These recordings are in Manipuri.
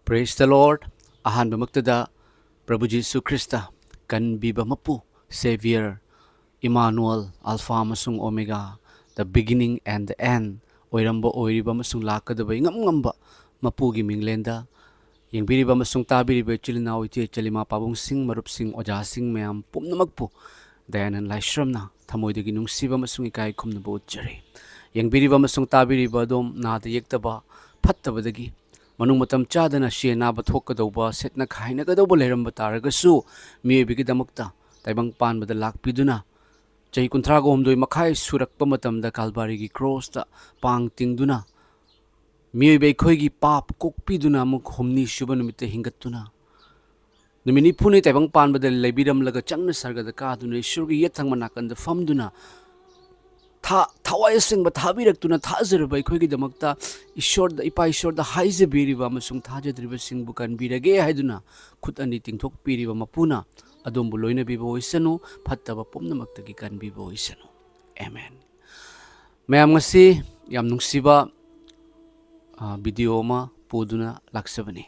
Praise the Lord. Ahanba magtada Prabhu Jesu Krista kanbiba mapu Savior Emmanuel Alpha amasung Omega, the beginning and the end. Oiramba oiriba amasung lakadaba ngam-ngamba mapugi minglenda yengbiriba amasung tabiriba chilinaw iti chalima pabung sing marup sing oja sing mayam pumnamagpu dayanan laishramna thamoidagi nungsiba amasung ikai khumnaba utjari yengbiriba amasung tabiriba dom nada yektaba phattabadagi manung matam chadana she naba thokadauba setna khainagadauba leiramba taragasu miyoibigidamukta taibang panbada lakpiduna Jai kuntrago homdoi makai surak pamatam da kalbari gi cross da pang tingduna mioi bei khoi gi pap kokpiduna muk homni shubanumite hingatuna numini phuni taibang pan badal leibiram laga changna sarga da ka duna ishur gi yethang manakan da famduna thawai sing ba thabirak tuna thajar bai khoi gi damakta ishor da ipa ishor da haize biriba amasung thajadriba sing bukan birage haiduna khut ani tingthok piriba mapuna adom buloina bibo isanu phattaba pomnamakta gi kan bibo isanu amen mayam ngasi yam nungsiba video ma poduna laksabani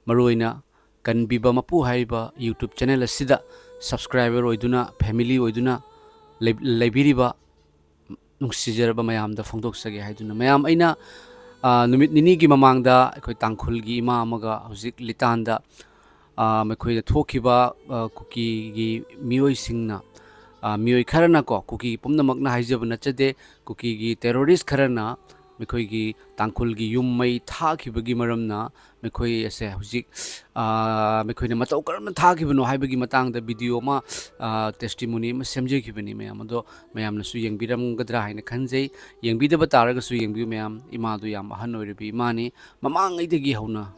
maroina kan biba mapu haiba youtube channel asida subscriber oiduna family oiduna leibiriba nungsijaraba mayam da phongdok sage haiduna mayam aina numit nini gi mamangda akhoi tangkhul gi ima amaga hojik litanda ꯃꯈꯣꯏꯗ ꯊꯣꯛꯈꯤꯕ ꯀꯨꯀꯤꯒꯤ ꯃꯤꯑꯣꯏꯁꯤꯡꯅ ꯃꯤꯑꯣꯏ ꯈꯔꯅ ꯀꯣ ꯀꯨꯀꯤ ꯄꯨꯝꯅꯃꯛꯅ ꯍꯥꯏꯖꯕ ꯅꯠꯆꯗꯦ ꯀꯨꯀꯤꯒꯤ ꯇꯦꯔꯣꯔꯤꯁ ꯈꯔꯅ ꯃꯈꯣꯏꯒꯤ ꯇꯥꯡꯈꯨꯜꯒꯤ ꯌꯨꯝ ꯃꯩ ꯊꯥꯈꯤꯕꯒꯤ ꯃꯔꯝꯅ ꯃꯈꯣꯏ ꯑꯁꯦ ꯍꯧꯖꯤꯛ ꯃꯈꯣꯏꯅ ꯃꯇꯧ ꯀꯔꯝꯅ ꯊꯥꯈꯤꯕꯅꯣ ꯍꯥꯏꯕꯒꯤ ꯃꯇꯥꯡꯗ ꯚꯤꯗꯤꯑꯣ ꯑꯃ ꯇꯦꯁꯇꯤꯃꯣꯅꯤ ꯑꯃ ꯁꯦꯝꯖꯈꯤꯕꯅꯤ ꯃꯌꯥꯝ ꯑꯗꯣ ꯃꯌꯥꯝꯅꯁꯨ ꯌꯦꯡꯕꯤꯔꯝꯒꯗ꯭ꯔꯥ ꯍꯥꯏꯅ ꯈꯟꯖꯩ ꯌꯦꯡꯕꯤꯗꯕ ꯇꯥꯔꯒꯁꯨ ꯌꯦꯡꯕꯤꯌꯨ ꯃꯌꯥꯝ ꯏꯃꯥꯗꯨ ꯌꯥꯝ ꯑꯍꯟ ꯑꯣꯏꯔꯕꯤ ꯏꯃꯥꯅꯤ ꯃꯃꯥꯡꯉꯩꯗꯒꯤ ꯍꯧꯅ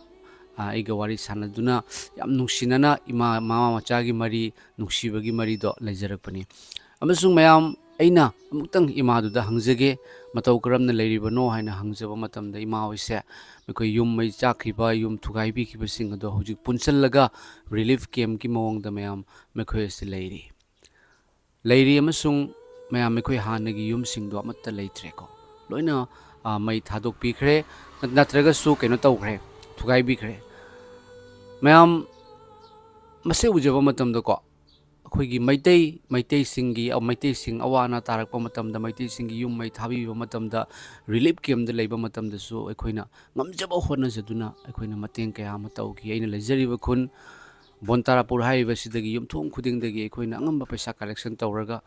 ꯑꯩꯒ ꯋꯥꯔꯤ ꯁꯥꯟꯅꯗꯨꯅ ꯌꯥꯝ ꯅꯨꯡꯁꯤꯅꯅ ꯏꯃꯥ ꯃꯃꯥ ꯃꯆꯥꯒꯤ ꯃꯔꯤ ꯅꯨꯡꯁꯤꯕꯒꯤ ꯃꯔꯤꯗꯣ ꯂꯩꯖꯔꯛꯄꯅꯤ ꯑꯃꯁꯨꯡ ꯃꯌꯥꯝ ꯑꯩꯅ ꯑꯃꯨꯛꯇꯪ ꯏꯃꯥꯗꯨꯗ ꯍꯪꯖꯒꯦ ꯃꯇꯧ ꯀꯔꯝꯅ ꯂꯩꯔꯤꯕꯅꯣ ꯍꯥꯏꯅ ꯍꯪꯖꯕ ꯃꯇꯝꯗ ꯏꯃꯥ ꯍꯣꯏꯁꯦ ꯃꯈꯣꯏ ꯌꯨꯝ ꯃꯩ ꯆꯥꯛꯈꯤꯕ ꯌꯨꯝ ꯊꯨꯒꯥꯏꯕꯤꯈꯤꯕꯁꯤꯡ ꯑꯗꯣ ꯍꯧꯖꯤꯛ ꯄꯨꯟꯁꯤꯜꯂꯒ ꯔꯤꯂꯤꯐ ꯀꯦꯝꯞꯀꯤ ꯃꯑꯣꯡꯗ ꯃꯌꯥꯝ ꯃꯈꯣꯏ ꯑꯁꯤ ꯂꯩꯔꯤ ꯑꯃꯁꯨꯡ ꯃꯌꯥꯝ ꯃꯈꯣꯏ ꯍꯥꯟꯅꯒꯤ ꯌꯨꯝꯁꯤꯡꯗꯣ ꯑꯃꯠꯇ ꯂꯩꯇ꯭ꯔꯦꯀꯣ ꯂꯣꯏꯅ ꯃꯩ ꯊꯥꯗꯣꯛꯄꯤꯈ꯭ꯔꯦ ꯅꯠꯇ꯭ꯔꯒꯁꯨ ꯀꯩꯅꯣ ꯇꯧꯈ꯭ꯔꯦ ꯊꯨꯒꯥꯏꯕꯤꯈ꯭ꯔꯦ ꯃꯌꯥꯝ ꯃꯁꯤ ꯎꯖꯕ ꯃꯇꯝꯗꯀꯣ ꯑꯩꯈꯣꯏꯒꯤ ꯃꯩꯇꯩꯁꯤꯡ ꯑꯋꯥ ꯑꯅꯥ ꯇꯥꯔꯛꯄ ꯃꯇꯝꯗ ꯃꯩꯇꯩꯁꯤꯡꯒꯤ ꯌꯨꯝ ꯃꯩ ꯊꯥꯕꯤꯕ ꯃꯇꯝꯗ ꯔꯤꯂꯤꯐ ꯀꯦꯝꯞꯗ ꯂꯩꯕ ꯃꯇꯝꯗꯁꯨ ꯑꯩꯈꯣꯏꯅ ꯉꯝꯖꯕ ꯍꯣꯠꯅꯖꯗꯨꯅ ꯑꯩꯈꯣꯏꯅ ꯃꯇꯦꯡ ꯀꯌꯥ ꯑꯃ ꯇꯧꯈꯤ ꯑꯩꯅ ꯂꯩꯖꯔꯤꯕ ꯈꯨꯟ ꯕꯣꯟꯇꯥꯔꯥꯄꯨꯔ ꯍꯥꯏꯔꯤꯕꯁꯤꯗꯒꯤ ꯌꯨꯝꯊꯣꯡ ꯈꯨꯗꯤꯡꯗꯒꯤ ꯑꯩꯈꯣꯏꯅ ꯑꯉꯝꯕ ꯄꯩꯁꯥ ꯀꯂꯦꯛꯁꯟ ꯇꯧꯔꯒ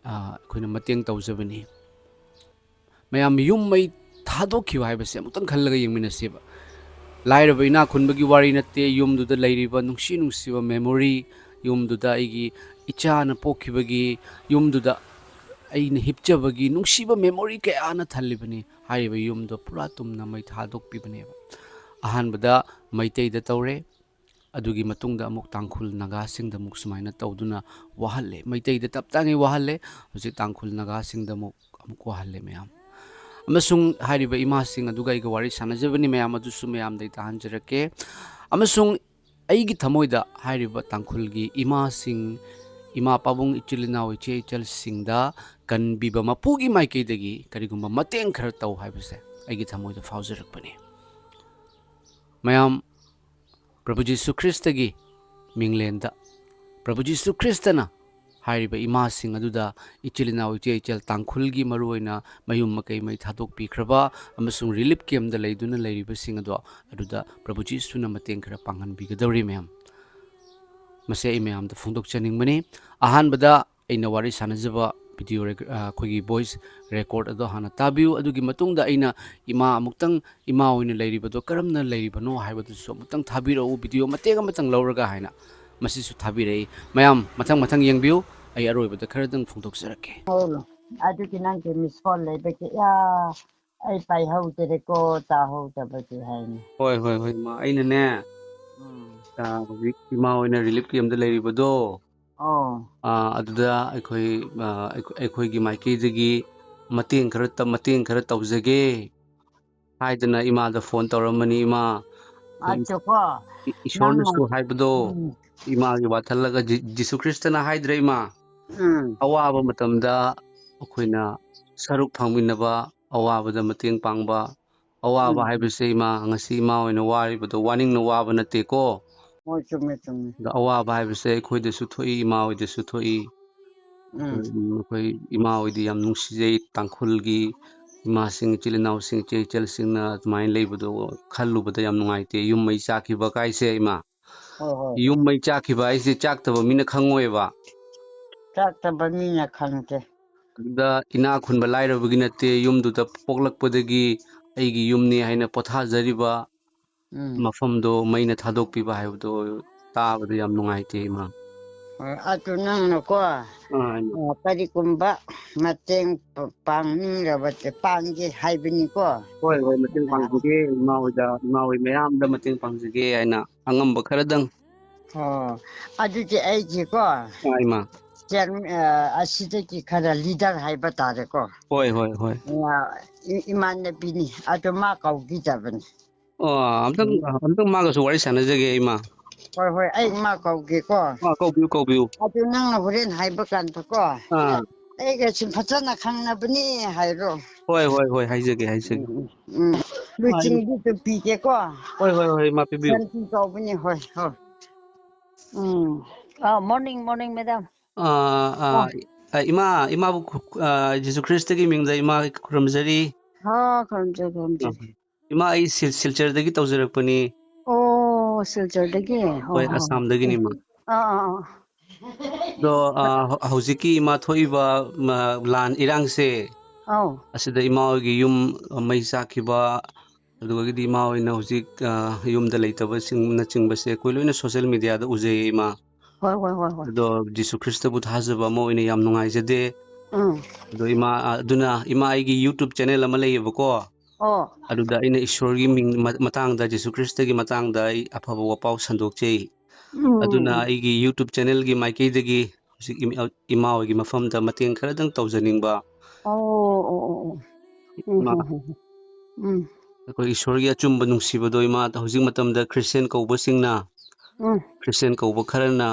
ꯑꯩꯈꯣꯏꯅ ꯃꯇꯦꯡ ꯇꯧꯖꯕꯅꯤ ꯃꯌꯥꯝ ꯌꯨꯝ ꯃꯩ ꯊꯥꯗꯣꯛꯈꯤꯕ ꯍꯥꯏꯕꯁꯦ ꯑꯃꯨꯛꯇꯪ ꯈꯜꯂꯒ ꯌꯦꯡꯃꯤꯟꯅꯁꯦꯕ ꯂꯥꯏꯔꯕ ꯏꯅꯥꯛ ꯈꯨꯟꯕꯒꯤ ꯋꯥꯔꯤ ꯅꯠꯇꯦ ꯌꯨꯝꯗꯨꯗ ꯂꯩꯔꯤꯕ ꯅꯨꯡꯁꯤꯕ ꯃꯦꯃꯣꯔꯤ ꯌꯨꯝꯗꯨꯗ ꯑꯩꯒꯤ ꯏꯆꯥꯅ ꯄꯣꯛꯈꯤꯕꯒꯤ ꯌꯨꯝꯗꯨꯗ ꯑꯩꯅ ꯍꯤꯞꯆꯕꯒꯤ ꯅꯨꯡꯁꯤꯕ ꯃꯦꯃꯣꯔꯤ ꯀꯌꯥꯅ ꯊꯜꯂꯤꯕꯅꯤ ꯍꯥꯏꯔꯤꯕ ꯌꯨꯝꯗꯣ ꯄꯨꯔꯥ ꯇꯨꯝꯅ ꯃꯩ ꯊꯥꯗꯣꯛꯄꯤꯕꯅꯦꯕ ꯑꯍꯥꯟꯕꯗ ꯃꯩꯇꯩꯗ ꯇꯧꯔꯦ ꯑꯗꯨꯒꯤ ꯃꯇꯨꯡꯗ ꯑꯃꯨꯛ ꯇꯥꯡꯈꯨꯜ ꯅꯥꯒꯥꯁꯤꯡꯗ ꯑꯃꯨꯛ ꯁꯨꯃꯥꯏꯅ ꯇꯧꯗꯨꯅ ꯋꯥꯍꯜꯂꯦ ꯃꯩꯇꯩꯗ ꯇꯞ ꯇꯥꯡꯉꯩ ꯋꯥꯍꯜꯂꯦ ꯍꯧꯖꯤꯛ ꯇꯥꯡꯈꯨꯜ ꯅꯥꯒꯥꯁꯤꯡꯗ ꯑꯃꯨꯛ ꯋꯥꯍꯜꯂꯦ ꯃꯌꯥꯝ ꯑꯃꯁꯨꯡ ꯍꯥꯏꯔꯤꯕ ꯏꯃꯥꯁꯤꯡ ꯑꯗꯨꯒ ꯑꯩꯒ ꯋꯥꯔꯤ ꯁꯥꯟꯅꯖꯕꯅꯤ ꯃꯌꯥꯝ ꯑꯗꯨꯁꯨ ꯃꯌꯥꯝꯗ ꯇꯥꯍꯟꯖꯔꯛꯀꯦ ꯑꯃꯁꯨꯡ ꯑꯩꯒꯤ ꯊꯃꯣꯏꯗ ꯍꯥꯏꯔꯤꯕ ꯇꯥꯡꯈꯨꯜꯒꯤ ꯏꯃꯥꯁꯤꯡ ꯏꯃꯥ ꯄꯥꯕꯨꯡ ꯏꯆꯤꯜ ꯏꯅꯥꯎ ꯏꯆꯦ ꯏꯆꯜꯁꯤꯡꯗ ꯀꯟꯕꯤꯕ ꯃꯄꯨꯒꯤ ꯃꯥꯏꯀꯩꯗꯒꯤ ꯀꯔꯤꯒꯨꯝꯕ ꯃꯇꯦꯡ ꯈꯔ ꯇꯧ ꯍꯥꯏꯕꯁꯦ ꯑꯩꯒꯤ ꯊꯃꯣꯏꯗ ꯐꯥꯎꯖꯔꯛꯄꯅꯤ ꯃꯌꯥꯝ ꯄ꯭ꯔꯚꯨ ꯖꯤꯁꯨ ꯈ꯭ꯔꯤꯁꯇꯒꯤ ꯃꯤꯡꯂꯦꯟꯗ ꯄ꯭ꯔꯚꯨ ꯖꯤꯁꯨ ꯈ꯭ꯔꯤꯁꯇꯅ ꯍꯥꯏꯔꯤꯕ ꯏꯃꯥꯁꯤꯡ ꯑꯗꯨꯗ ꯏꯆꯤꯜ ꯏꯅꯥꯎ ꯏꯆꯦ ꯏꯆꯜ ꯇꯥꯡꯈꯨꯜꯒꯤ ꯃꯔꯨꯑꯣꯏꯅ ꯃꯌꯨꯝ ꯃꯀꯩ ꯃꯩ ꯊꯥꯗꯣꯛꯄꯤꯈ꯭ꯔꯕ ꯑꯃꯁꯨꯡ ꯔꯤꯂꯤꯐ ꯀꯦꯝꯞꯗ ꯂꯩꯗꯨꯅ ꯂꯩꯔꯤꯕꯁꯤꯡ ꯑꯗꯨꯗ ꯄ꯭ꯔꯚꯨ ꯖꯤꯁꯨꯅ ꯃꯇꯦꯡ ꯈꯔ ꯄꯥꯡꯍꯟꯕꯤꯒꯗꯧꯔꯤ ꯃꯌꯥꯝ ꯃꯁꯤ ꯑꯩ ꯃꯌꯥꯝꯗ ꯐꯣꯡꯗꯣꯛꯆꯅꯤꯡꯕꯅꯤ ꯑꯍꯥꯟꯕꯗ ꯑꯩꯅ ꯋꯥꯔꯤ ꯁꯥꯟꯅꯖꯕ ꯚꯤꯗꯤꯑꯣ ꯑꯩꯈꯣꯏꯒꯤ ꯚꯣꯏꯁ ꯔꯦꯀꯣꯔꯠ ꯑꯗꯣ ꯍꯥꯟꯅ ꯇꯥꯕꯤꯌꯨ ꯑꯗꯨꯒꯤ ꯃꯇꯨꯡꯗ ꯑꯩꯅ ꯑꯃꯨꯛꯇꯪ ꯏꯃꯥ ꯑꯣꯏꯅ ꯂꯩꯔꯤꯕꯗꯣ ꯀꯔꯝꯅ ꯂꯩꯔꯤꯕꯅꯣ ꯍꯥꯏꯕꯗꯨꯁꯨ ꯑꯃꯨꯛꯇꯪ ꯊꯥꯕꯤꯔꯛꯎ ꯚꯤꯗꯤꯑꯣ ꯃꯇꯦꯛ ꯑꯃꯇꯪ ꯂꯧꯔꯒ ꯍꯥꯏꯅ ꯃꯁꯤꯁꯨ ꯊꯥꯕꯤꯔꯛꯏ ꯃꯌꯥꯝ ꯃꯊꯪ ꯌꯦꯡꯕꯤꯌꯨ ꯑꯩ ꯑꯔꯣꯏꯕꯗ ꯈꯔꯗꯪ ꯐꯣꯡꯗꯣꯛꯆꯔꯛꯀꯦ ꯑꯗꯨꯒꯤ ꯅꯪꯒꯤ ꯃꯤꯁꯀꯣꯜ ꯂꯩꯕꯒꯤ ꯑꯩ ꯄꯥꯏꯍꯧꯗ꯭ꯔꯦꯀꯣ ꯇꯥꯍꯧꯗꯕꯒꯤ ꯍꯥꯏꯅꯤ ꯍꯣꯏ ꯏꯃꯥ ꯑꯩꯅꯅꯦ ꯍꯧꯖꯤꯛ ꯏꯃꯥ ꯑꯣꯏꯅ ꯔꯤꯂꯤꯐ ꯀꯦꯝꯞꯗ ꯂꯩꯔꯤꯕꯗꯣ ꯑꯗꯨꯗ ꯑꯩꯈꯣꯏꯒꯤ ꯃꯥꯏꯀꯩꯗꯒꯤ ꯃꯇꯦꯡ ꯈꯔ ꯇꯧꯖꯒꯦ ꯍꯥꯏꯗꯅ ꯏꯃꯥꯗ ꯐꯣꯟ ꯇꯧꯔꯝꯕꯅꯤ ꯏꯃꯥ ꯑꯗꯨꯀꯣ ꯅꯪꯅ ꯏꯁꯣꯔꯅꯁꯨ ꯍꯥꯏꯕꯗꯣ ꯏꯃꯥꯒꯤ ꯋꯥꯊꯜꯂꯒ ꯖꯤꯁꯨ ꯈ꯭ꯔꯤꯁꯇꯅ ꯍꯥꯏꯗ꯭ꯔꯦ ꯏꯃꯥ ꯑꯋꯥꯕ ꯃꯇꯝꯗ ꯑꯩꯈꯣꯏꯅ ꯁꯔꯨꯛ ꯐꯪꯃꯤꯟꯅꯕ ꯑꯋꯥꯕꯗ ꯃꯇꯦꯡ ꯄꯥꯡꯕ ꯑꯋꯥꯕ ꯍꯥꯏꯕꯁꯦ ꯏꯃꯥ ꯉꯁꯤ ꯏꯃꯥ ꯑꯣꯏꯅ ꯋꯥꯔꯤꯕꯗꯣ ꯋꯥꯅꯤꯡꯅ ꯋꯥꯕ ꯅꯠꯇꯦꯀꯣ ꯍꯣꯏ ꯆꯨꯝꯃꯦ ꯆꯨꯝꯃꯦ ꯑꯗꯣ ꯑꯋꯥꯕ ꯍꯥꯏꯕꯁꯦ ꯑꯩꯈꯣꯏꯗꯁꯨ ꯊꯣꯛꯏ ꯏꯃꯥ ꯍꯣꯏꯗꯁꯨ ꯊꯣꯛꯏ ꯑꯩꯈꯣꯏ ꯏꯃꯥ ꯍꯣꯏꯗꯤ ꯌꯥꯝ ꯅꯨꯡꯁꯤꯖꯩ ꯇꯥꯡꯈꯨꯜꯒꯤ ꯏꯃꯥꯁꯤꯡ ꯏꯆꯤꯜ ꯏꯅꯥꯎꯁꯤꯡ ꯏꯆꯦ ꯏꯆꯜꯁꯤꯡꯅ ꯑꯗꯨꯃꯥꯏꯅ ꯂꯩꯕꯗꯣ ꯈꯜꯂꯨꯕꯗ ꯌꯥꯝ ꯅꯨꯡꯉꯥꯏꯇꯦ ꯌꯨꯝ ꯃꯩ ꯆꯥꯛꯈꯤꯕ ꯀꯥꯏꯁꯦ ꯏꯃꯥ ꯍꯣꯏ ꯍꯣꯏ ꯌꯨꯝ ꯃꯩ ꯆꯥꯛꯈꯤꯕ ꯍꯥꯏꯁꯦ ꯆꯥꯛꯇꯕ ꯃꯤꯅ ꯈꯪꯉꯣꯏꯕ ꯆꯥꯛꯇꯕ ꯃꯤꯅ ꯈꯪꯗꯦ ꯑꯗꯨꯗ ꯏꯅꯥ ꯈꯨꯟꯕ ꯂꯥꯏꯔꯕꯒꯤ ꯅꯠꯇꯦ ꯌꯨꯝꯗꯨꯗ ꯄꯣꯛꯂꯛꯄꯗꯒꯤ ꯑꯩꯒꯤ ꯌꯨꯝꯅꯤ ꯍꯥꯏꯅ ꯄꯣꯊꯥꯖꯔꯤꯕ ꯃꯐꯝꯗꯣ ꯃꯩꯅ ꯊꯥꯗꯣꯛꯄꯤꯕ ꯍꯥꯏꯕꯗꯣ ꯇꯥꯕꯗ ꯌꯥꯝ ꯅꯨꯡꯉꯥꯏꯇꯦ ꯏꯃꯥ ꯑꯗꯨ ꯅꯪꯅꯀꯣ ꯏꯃꯥ ꯀꯔꯤꯒꯨꯝꯕ ꯃꯇꯦꯡ ꯄꯥꯡꯅꯤꯡꯔꯕꯁꯦ ꯄꯥꯡꯒꯦ ꯍꯥꯏꯕꯅꯤꯀꯣ ꯍꯣꯏ ꯍꯣꯏ ꯃꯇꯦꯡ ꯄꯥꯡꯖꯒꯦ ꯏꯃꯥ ꯍꯣꯏ ꯃꯌꯥꯝꯗ ꯃꯇꯦꯡ ꯄꯥꯡꯖꯒꯦ ꯍꯥꯏꯅ ꯑꯉꯝꯕ ꯈꯔꯗꯪ ꯑꯣ ꯑꯗꯨꯗꯤ ꯑꯩꯒꯤꯀꯣ ꯏꯃꯥ ꯑꯁꯤꯗꯒꯤ ꯈꯔ ꯂꯤꯗꯔ ꯍꯥꯏꯕ ꯇꯥꯔꯦꯀꯣ ꯍꯣꯏ ꯍꯣꯏ ꯍꯣꯏ ꯏꯃꯥꯟꯅꯕꯤꯅꯤ ꯑꯗꯨ ꯃꯥ ꯀꯧꯈꯤꯗꯕꯅꯤ ꯑꯣ ꯑꯝꯇꯪ ꯃꯥꯒꯁꯨ ꯋꯥꯔꯤ ꯁꯥꯟꯅꯖꯒꯦ ꯏꯃꯥ ꯍꯣꯏ ꯍꯣꯏ ꯑꯩ ꯃꯥ ꯀꯧꯒꯦꯀꯣ ꯀꯧꯕꯤꯌꯨ ꯀꯧꯕꯤꯌꯨ ꯑꯗꯨ ꯅꯪꯅ ꯍꯣꯔꯦꯟ ꯍꯥꯏꯕ ꯀꯥꯟꯗꯀꯣ ꯑꯥ ꯑꯩꯒ ꯁꯨꯝ ꯐꯖꯅ ꯈꯪꯅꯕꯅꯤ ꯍꯥꯏꯔꯣ ꯍꯣꯏ ꯍꯣꯏ ꯍꯣꯏ ꯍꯥꯏꯖꯒꯦ ꯍꯥꯏꯖꯒꯦ ꯂꯨꯆꯤꯡꯕꯤꯁꯨ ꯄꯤꯒꯦꯀꯣ ꯍꯣꯏ ꯍꯣꯏ ꯍꯣꯏ ꯏꯃꯥ ꯄꯤꯕꯤꯌꯨ ꯁꯟꯇꯤ ꯀꯧꯕꯅꯤ ꯍꯣꯏ ꯍꯣꯏ ꯃꯣꯔꯅꯤꯡ ꯃꯣꯔꯅꯤꯡ ꯃꯦꯗꯥꯝ ꯏꯃꯥꯕꯨ ꯖꯤꯁꯨ ꯈ꯭ꯔꯤꯁꯇꯒꯤ ꯃꯤꯡꯗ ꯏꯃꯥ ꯈꯨꯔꯨꯝꯖꯔꯤ ꯈꯨꯔꯨꯝꯖꯔꯤ ꯈꯨꯔꯨꯝꯖꯔꯤ ꯏꯃꯥ ꯑꯩ ꯁꯤꯜꯆꯔꯗꯒꯤ ꯇꯧꯖꯔꯛꯄꯅꯤ ꯑꯣ ꯁꯤꯜꯆꯔꯗꯒꯤ ꯍꯣꯏ ꯍꯣꯏ ꯍꯣꯏ ꯑꯁꯥꯝꯗꯒꯤꯅꯤ ꯏꯃꯥ ꯑꯗꯣ ꯍꯧꯖꯤꯛꯀꯤ ꯏꯃꯥ ꯊꯣꯛꯏꯕ ꯂꯥꯟ ꯏꯔꯥꯡꯁꯦ ꯑꯥꯎ ꯑꯁꯤꯗ ꯏꯃꯥ ꯍꯣꯏꯒꯤ ꯌꯨꯝ ꯃꯩ ꯆꯥꯛꯈꯤꯕ ꯑꯗꯨꯗꯒꯤꯗꯤ ꯏꯃꯥ ꯍꯣꯏꯅ ꯍꯧꯖꯤꯛ ꯌꯨꯝꯗ ꯂꯩꯇꯕꯁꯤꯡꯅꯆꯤꯡꯕꯁꯦ ꯑꯩꯈꯣꯏ ꯂꯣꯏꯅ ꯁꯣꯁꯦꯜ ꯃꯦꯗꯤꯌꯥꯗ ꯎꯖꯩꯌꯦ ꯏꯃꯥ ꯍꯣꯏ ꯍꯣꯏ ꯍꯣꯏ ꯍꯣꯏ ꯑꯗꯣ ꯖꯤꯁꯨ ꯈ꯭ꯔꯤꯁꯇꯕꯨ ꯊꯥꯖꯕ ꯑꯃ ꯑꯣꯏꯅ ꯌꯥꯝ ꯅꯨꯡꯉꯥꯏꯖꯗꯦ ꯎꯝ ꯑꯗꯣ ꯏꯃꯥ ꯑꯗꯨꯅ ꯏꯃꯥ ꯑꯩꯒꯤ ꯌꯨꯇꯨꯕ ꯆꯦꯅꯦꯜ ꯑꯃ ꯂꯩꯌꯦꯕꯀꯣ ꯑꯣ ꯑꯗꯨꯗ ꯑꯩꯅ ꯏꯁꯣꯔꯒꯤ ꯃꯤꯡ ꯃꯇꯥꯡꯗ ꯖꯤꯁꯨ ꯈ꯭ꯔꯤꯁꯇꯒꯤ ꯃꯇꯥꯡꯗ ꯑꯩ ꯑꯐꯕ ꯋꯥꯄꯥꯎ ꯁꯟꯗꯣꯛꯆꯩ ꯑꯗꯨꯅ ꯎꯝ ꯑꯩꯒꯤ ꯌꯨꯇꯨꯕ ꯆꯦꯅꯦꯜꯒꯤ ꯃꯥꯏꯀꯩꯗꯒꯤ ꯍꯧꯖꯤꯛ ꯏꯃꯥ ꯍꯣꯏꯒꯤ ꯃꯐꯝꯗ ꯃꯇꯦꯡ ꯈꯔꯗꯪ ꯇꯧꯖꯅꯤꯡꯕ ꯑꯣ ꯑꯣ ꯏꯃꯥ ꯑꯩꯈꯣꯏ ꯏꯁꯣꯔꯒꯤ ꯑꯆꯨꯝꯕ ꯅꯨꯡꯁꯤꯕꯗꯣ ꯏꯃꯥꯗ ꯍꯧꯖꯤꯛ ꯃꯇꯝꯗ ꯈ꯭ꯔꯤꯁꯇꯦꯟ ꯀꯧꯕꯁꯤꯡꯅ ꯈ꯭ꯔꯤꯁꯇꯦꯟ ꯀꯧꯕ ꯈꯔꯅ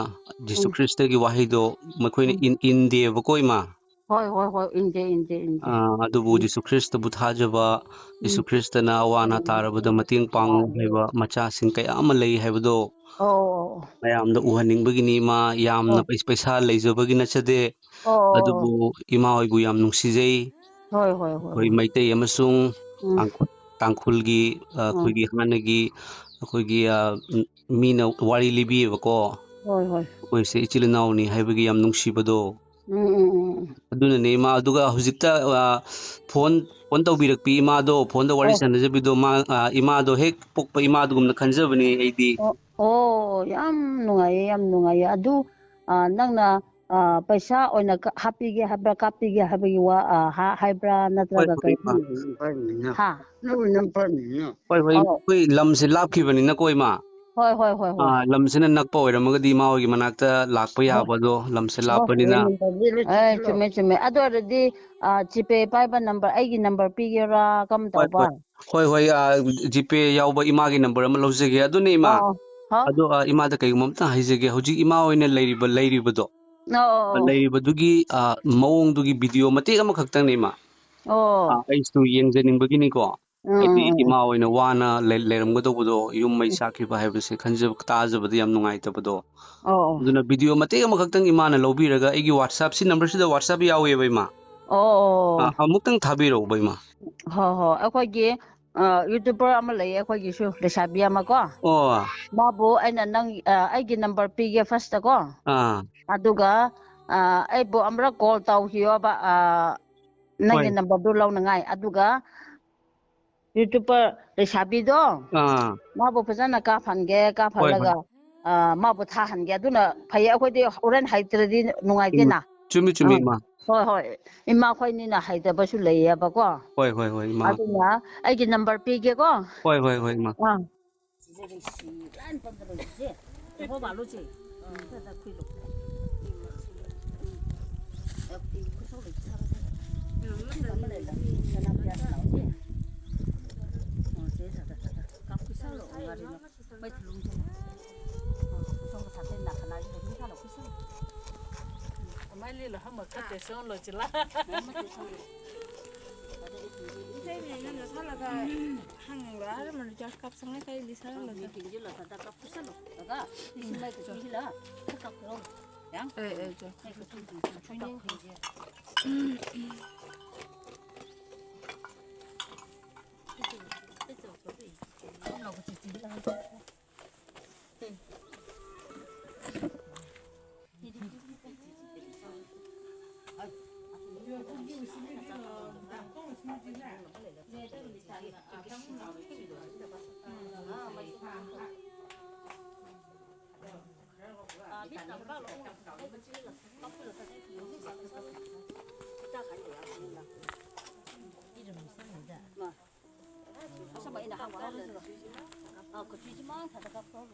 ꯖꯤꯁꯨ ꯈ꯭ꯔꯤꯁꯇꯒꯤ ꯋꯥꯍꯩꯗꯣ ꯃꯈꯣꯏꯅ ꯏꯟꯗꯦꯕꯀꯣ ꯏꯃꯥ ꯍꯣꯏ ꯍꯣꯏ ꯍꯣꯏ ꯏꯟꯗꯦ ꯏꯟꯗꯦ ꯏꯟꯗꯦ ꯑꯗꯨꯕꯨ ꯖꯤꯁꯨ ꯈ꯭ꯔꯤꯁꯇꯕꯨ ꯊꯥꯖꯕ ꯖꯤꯁꯨ ꯈ꯭ꯔꯤꯁꯇꯅ ꯑꯋꯥ ꯑꯅꯥ ꯇꯥꯔꯕꯗ ꯃꯇꯦꯡ ꯄꯥꯡꯉꯨ ꯍꯥꯏꯕ ꯃꯆꯥꯁꯤꯡ ꯀꯌꯥ ꯑꯃ ꯂꯩ ꯍꯥꯏꯕꯗꯣ ꯑꯣ ꯃꯌꯥꯝꯗ ꯎꯍꯟꯅꯤꯡꯕꯒꯤꯅꯤ ꯏꯃꯥ ꯌꯥꯝꯅ ꯄꯩꯁꯥ ꯂꯩꯖꯕꯒꯤ ꯅꯠꯆꯗꯦ ꯑꯗꯨꯕꯨ ꯏꯃꯥ ꯍꯣꯏꯕꯨ ꯌꯥꯝ ꯅꯨꯡꯁꯤꯖꯩ ꯍꯣꯏ ꯍꯣꯏ ꯍꯣꯏ ꯑꯩꯈꯣꯏ ꯃꯩꯇꯩ ꯑꯃꯁꯨꯡ ꯇꯥꯡꯈꯨꯜꯒꯤ ꯎꯝ ꯑꯩꯈꯣꯏꯒꯤ ꯍꯥꯟꯅꯒꯤ ꯑꯩꯈꯣꯏꯒꯤ ꯃꯤꯅ ꯋꯥꯔꯤ ꯂꯤꯕꯤꯌꯦꯕꯀꯣ ꯍꯣꯏ ꯍꯣꯏ ꯑꯩꯈꯣꯏꯁꯦ ꯏꯆꯤꯜ ꯏꯅꯥꯎꯅꯤ ꯍꯥꯏꯕꯒꯤ ꯌꯥꯝ ꯅꯨꯡꯁꯤꯕꯗꯣ ꯎꯝ ꯑꯗꯨꯅꯅꯦ ꯏꯃꯥ ꯑꯗꯨꯒ ꯍꯧꯖꯤꯛꯇ ꯐꯣꯟ ꯇꯧꯕꯤꯔꯛꯄꯤ ꯏꯃꯥꯗꯣ ꯐꯣꯟꯗ ꯋꯥꯔꯤ ꯑꯣ ꯁꯥꯟꯅꯖꯕꯤꯗꯣ ꯏꯃꯥꯗꯣ ꯍꯦꯛ ꯄꯣꯛꯄ ꯏꯃꯥꯗꯨꯒꯨꯝꯅ ꯈꯟꯖꯕꯅꯦ ꯑꯩꯗꯤ ꯑꯣ ꯌꯥꯝ ꯅꯨꯡꯉꯥꯏꯌꯦ ꯌꯥꯝ ꯅꯨꯡꯉꯥꯏꯌꯦ ꯑꯗꯨ ꯅꯪꯅ ꯄꯩꯁꯥ ꯑꯣꯏꯅ ꯍꯥꯞꯄꯤꯒꯦ ꯍꯥꯏꯕ꯭ꯔꯥ ꯀꯥꯞꯄꯤꯒꯦ ꯍꯥꯏꯕꯒꯤ ꯋꯥ ꯍꯥꯏꯕ꯭ꯔꯥ ꯍꯣꯏ ꯅꯠꯇ꯭ꯔꯒ ꯍꯣꯏ ꯀꯔꯤ ꯏꯃꯥ ꯍꯥ ꯍꯣꯏ ꯍꯣꯏ ꯑꯧ ꯑꯩꯈꯣꯏ ꯂꯝꯁꯦ ꯂꯥꯞꯈꯤꯕꯅꯤꯅꯀꯣ ꯏꯃꯥ ꯍꯣꯏ ꯍꯣꯏ ꯍꯣꯏ ꯍꯣꯏ ꯂꯝꯁꯤꯅ ꯅꯛꯄ ꯑꯣꯏꯔꯝꯃꯒꯗꯤ ꯏꯃꯥ ꯍꯣꯏꯒꯤ ꯃꯅꯥꯛꯇ ꯂꯥꯛꯄ ꯌꯥꯕꯗꯣ ꯂꯝꯁꯦ ꯂꯥꯞꯄꯅꯤꯅ ꯆꯨꯝꯃꯦ ꯆꯨꯝꯃꯦ ꯑꯗꯨ ꯑꯣꯏꯔꯗꯤ ꯖꯤꯄꯦ ꯄꯥꯏꯕ ꯅꯝꯕꯔ ꯑꯩꯒꯤ ꯅꯝꯕꯔ ꯄꯤꯒꯦꯔꯥ ꯀꯔꯝ ꯍꯣꯏ ꯇꯧꯕ ꯍꯣꯏ ꯍꯣꯏ ꯍꯣꯏ ꯖꯤꯄꯦ ꯌꯥꯎꯕ ꯏꯃꯥꯒꯤ ꯅꯝꯕꯔ ꯑꯃ ꯂꯧꯖꯒꯦ ꯑꯗꯨꯅꯦ ꯏꯃꯥ ꯑꯣ ꯍꯥ ꯑꯗꯣ ꯏꯃꯥꯗ ꯀꯩꯒꯨꯝꯕ ꯑꯝꯇ ꯍꯥꯏꯖꯒꯦ ꯍꯧꯖꯤꯛ ꯏꯃꯥ ꯑꯣꯏꯅ ꯂꯩꯔꯤꯕꯗꯣ ꯑꯣ ꯂꯩꯔꯤꯕꯗꯨꯒꯤ ꯃꯑꯣꯡꯗꯨꯒꯤ ꯚꯤꯗꯤꯑꯣ ꯃꯇꯦꯛ ꯑꯃꯈꯛꯇꯪꯅꯦ ꯏꯃꯥ ꯑꯣ ꯑꯩꯁꯨ ꯌꯦꯡꯖꯅꯤꯡꯕꯒꯤꯅꯤꯀꯣ ꯍꯥꯏꯗꯤ ꯎꯝ ꯏꯃꯥ ꯑꯣꯏꯅ ꯋꯥꯅ ꯂꯩꯔꯝꯒꯗꯧꯕꯗꯣ ꯌꯨꯝ ꯃꯩ ꯆꯥꯛꯈꯤꯕ ꯍꯥꯏꯕꯁꯦ ꯇꯥꯖꯕꯗ ꯌꯥꯝ ꯅꯨꯡꯉꯥꯏꯇꯕꯗꯣ ꯑꯣ ꯑꯗꯨꯅ ꯚꯤꯗꯤꯑꯣ ꯃꯇꯦꯛ ꯑꯃꯈꯛꯇꯪ ꯏꯃꯥꯅ ꯂꯧꯕꯤꯔꯒ ꯑꯩꯒꯤ ꯋꯥꯠꯁꯑꯞ ꯅꯝꯕꯔꯁꯤꯗ ꯋꯥꯠꯁꯑꯞ ꯌꯥꯎꯋꯦꯕ ꯏꯃꯥ ꯑꯣ ꯑꯃꯨꯛꯇꯪ ꯊꯥꯕꯤꯔꯛꯎꯕ ꯏꯃꯥ ꯍꯣꯏ ꯍꯣꯏ ꯑꯩꯈꯣꯏꯒꯤ ꯌꯨꯇꯨꯕꯔ ꯑꯃ ꯂꯩꯌꯦ ꯑꯩꯈꯣꯏꯒꯤꯁꯨ ꯂꯩꯁꯥꯕꯤ ꯑꯃ ꯀꯣ ꯑꯣ ꯃꯥꯕꯨ ꯑꯩꯅ ꯑꯩꯒꯤ ꯅꯝꯕꯔ ꯄꯤꯒꯦ ꯐꯥꯔꯁꯇ ꯀꯣ ꯑꯥ ꯑꯗꯨꯒ ꯑꯩꯕꯨ ꯑꯃꯨꯔꯛ ꯀꯣꯜ ꯇꯧꯈꯤꯌꯣꯕ ꯍꯣꯏ ꯅꯪꯒꯤ ꯅꯝꯕꯔꯗꯨ ꯂꯧꯅꯉꯥꯏ ꯑꯗꯨꯒ ꯌꯨꯇꯨꯕꯔ ꯂꯩꯁꯥꯕꯤꯗꯣ ꯑꯥ ꯃꯥꯕꯨ ꯐꯖꯅ ꯀꯥꯞꯍꯟꯒꯦ ꯍꯣꯏ ꯍꯣꯏ ꯀꯥꯞꯍꯜꯂꯒ ꯃꯥꯕꯨ ꯊꯥꯍꯟꯒꯦ ꯑꯗꯨꯅ ꯐꯩꯌꯦ ꯑꯩꯈꯣꯏꯗꯤ ꯍꯣꯔꯦꯟ ꯍꯩꯇ꯭ꯔꯗꯤ ꯆꯨꯝꯃꯤ ꯅꯨꯡꯉꯥꯏꯇꯦꯅ ꯆꯨꯝꯃꯤ ꯆꯨꯝꯃꯤ ꯏꯃꯥ ꯍꯣꯏ ꯍꯣꯏ ꯏꯃꯥꯈꯣꯏꯅꯤꯅ ꯍꯩꯇꯕꯁꯨ ꯂꯩꯌꯦꯕꯀꯣ ꯍꯣꯏ ꯍꯣꯏ ꯍꯣꯏ ꯏꯃꯥ ꯑꯗꯨꯅ ꯑꯩꯒꯤ ꯅꯝꯕꯔ ꯄꯤꯒꯦꯀꯣ ꯍꯣꯏ ꯍꯣꯏ ꯍꯣꯏ ꯏꯃꯥ Saya bilang nggak salah kak, hang nggak ada mana cakap sangat kayak di sana lagi. Kinjo la kada ka pusa lo. Daga isimay ko hila. Ka ko. Yang? Jo. Ay ko tuju. Asa ba ina hawa na? Ko tuju mang kada ka ko.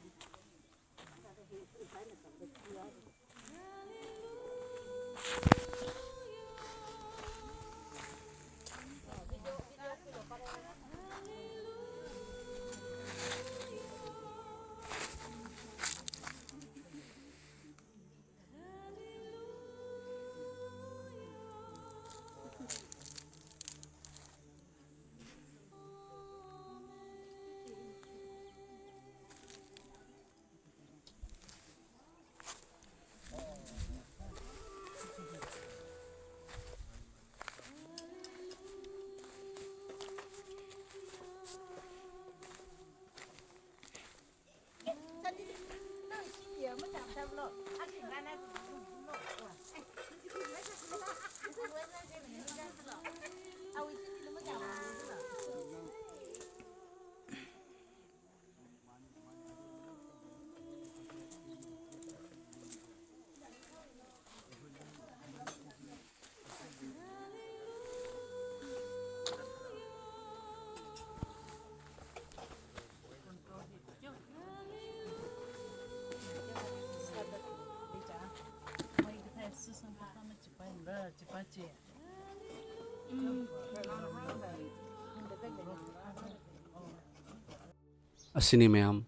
Asini mayam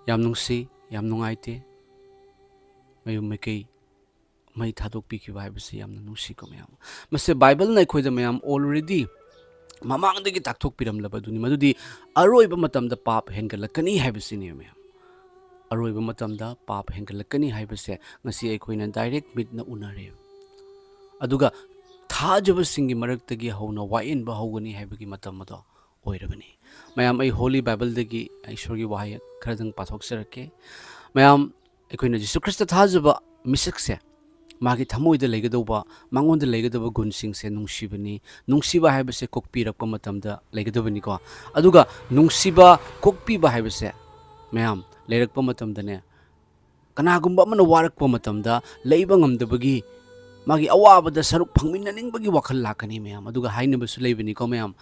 yam nungsi yam nungaite mayum maikei mai thadok pi ki basi yam nungsi ko mayam mase bible na khoi da mayam already mamang de ki takthok piram labaduni madudi aroi ba matam da pap hengalakani haibasi ni mayam aroi ba matam da pap hengalakani haibase ngasi ai khoina direct mit na unare aduga thajaba singi maraktagi hauna wain ba hogani haibagi matam mado oirabani mayam ai holy bible dagi ishwargi wahai khradang pathok sarake mayam aikoina jisu christ thajaba misakse magi thamoi da leigadoba mangon da leigadoba gunsing se nungshibani nungsiba haibase kokpi rakpa matam da leigadobani ko aduga nungsiba kokpi ba haibase mayam leirakpa matam da ne kanagumba mana warakpa matam da leiba ngamdabagi magi awabada saruk phangminaningbagi wakhal lakani mayam aduga hainabasu leibani ko mayam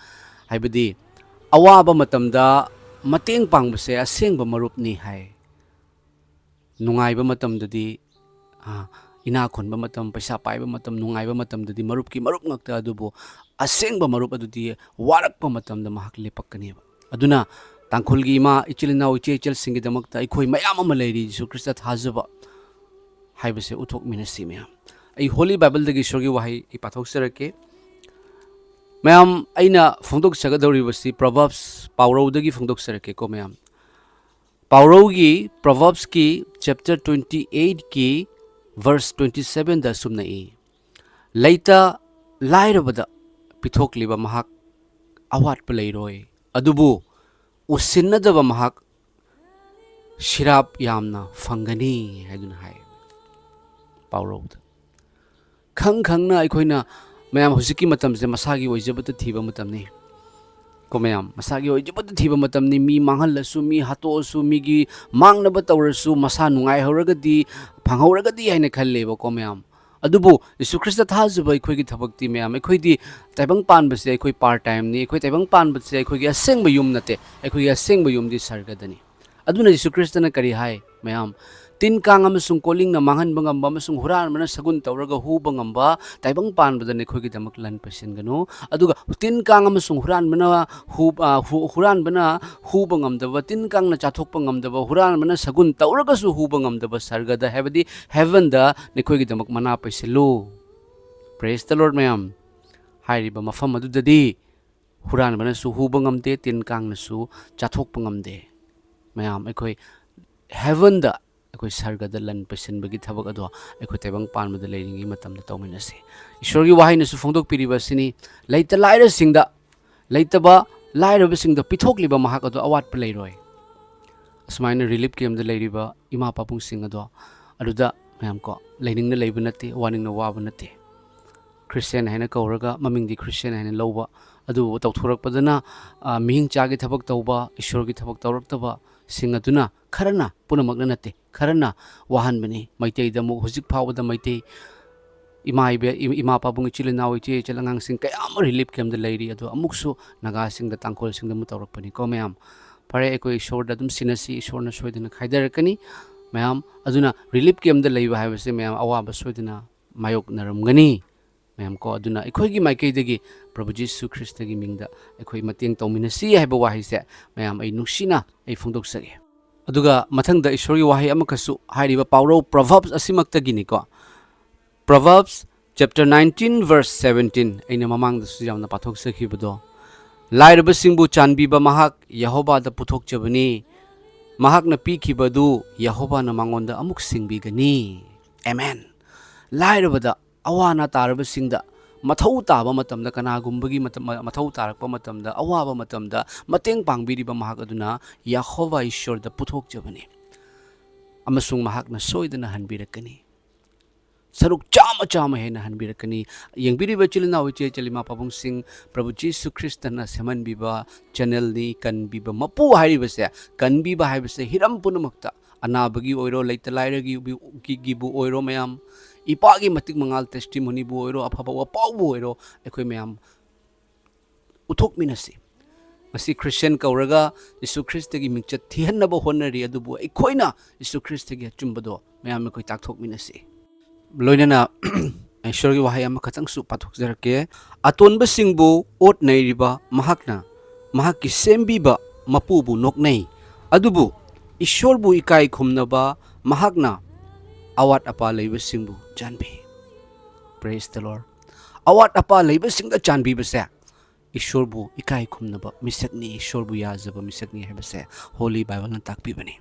haibadi awaba matamda mateng pangbase asengba marupni hai nungaiba matamdadi ina khonba matam paisa paiba matam nungaiba matamdadi marupki marup ngakta adubo asengba marup adudi warakpa matamda mahak lepakkani aduna tangkhulgi ma ichilinaw ichechel singi damakta ikhoi mayam ama leiri jisu christ thajaba haibase uthok minasi mayam ai holy bible dagi shorgi wahai ipathok sarake mayam aina phongdok sagadori basi proverbs pauraw dagi phongdok sarake ko mayam pauraw gi proverbs ki chapter 28 ki verse 27 da sumna e laita lairabada pithok liba mahak awat palairoi adubu usinnadaba mahak shirap yamna fangani haidun hai pauraw khang khangna aikoina mayam husiki matam se masagi oijabata thiba matam ni ko mayam masagi oijabata thiba matam ni mi manghal su mi hato su mi gi mangnaba tawrasu masa nungai horagadi phanghoragadi haina khalleba ko mayam adubu Yesu Christ thajuba ikhoi gi thabakti mayam ikhoi di taibang pan base ikhoi part time ni ikhoi taibang pan base ikhoi gi asengba yum nate ikhoi gi asengba yum di sargadani aduna Yesu Christ na kari hai mayam tin kang amasung koling na mangan bangamba amasung huran mana sagun tawraga hu bangamba taibang pan badane khoi gi damak lan pasin gano aduga tin kang amasung huran mana huran bana hu bangamdaba tin kang na chathok bangamdaba huran mana sagun tawraga su hu bangamdaba sargada habadi heaven da ne khoi gi damak mana paisilu praise the lord mayam hairiba mafam adudadi huranbanasu huba ngamde tin kangnasu chathokpa ngamde mayam akhoi heaven da akhoi sarga da lan pasinbagi thabak ado akhoi tebang panbada leiringi matamda tawminasi ishorgi wahainasu phongdok piriba sini leita laira singda leitaba laira singda pithokliba mahak ado awat pa leiroi asmaina relief camp da leiriba ima papung sing ado aduda mayam ko leining na leiba nate warning na waba nate Christian haina kauraga maming di Christian haina lawba adu tawthorakpadana mihing chagi thabak tawba ishorgi thabak tawraktaba sing aduna kharana punamakna nate kharana wahanbani maitei da mu hujik phawda maitei ima pabung chilinaw ichi chalangang sing kayam relief camp da leiri adu amuksu naga sing da tangkol sing da mu tawrakpani ko mayam pare ekoi ishor da dum sinasi ishor na soidina khaidarakani mayam aduna relief camp da leiba haibase mayam awaba soidina mayok naramgani mayam ko aduna ekhoigi maikei dagi Prabhu Jesu Christ gi mingda ekhoi mateng tawminasi haiba wahi se mayam ai nuksina ai phongdok sage aduga mathangda ishori wahi amakasu hairiba pawro Proverbs asimakta gini ko Proverbs chapter 19 verse 17 aina mamang da su jamna pathok sakhi bodo lairba singbu chanbiba mahak Yehova da puthok chabani mahak na pikibadu Yehova na mangonda amuk singbi gani amen lairba da awana tarba singda mathau taba matamda kanagumbagi mathau tarakpa matamda awaba matamda mateng pangbiriba mahak aduna Yehova Ishwar da puthok jabani amasung mahak na soidana hanbirakani saruk chama chama hena hanbirakani yengbiriba chilina uche chalima pabung sing Prabhu Jesu Christ na seman biba channel ni kan biba mapu hairibase kan biba haibase hiram punamakta anabagi oiro leitalairagi gibu oiro mayam ipagi matik mangal testimony bu oiro afaba wapau bu oiro ekhoi mayam uthok minasi masi Christian kauraga Jesu Christ gi mingchat thihanna ba honari adubu ekhoina Jesu Christ gi chumbado mayam ekhoi takthok minasi loinana Ishwar gi wahai am khatang su pathok jarake atonba singbu ot nairiba mahakna mahakki sembiba mapu bu noknei adubu Ishwar bu ikai khumnaba mahakna awat apa leiba singbu chanbi praise the Lord awat apa leiba singda chanbi base Ishwar bu ikai khumnaba misakni Ishwar bu yazaba misakni hebase Holy Bible na takpi bani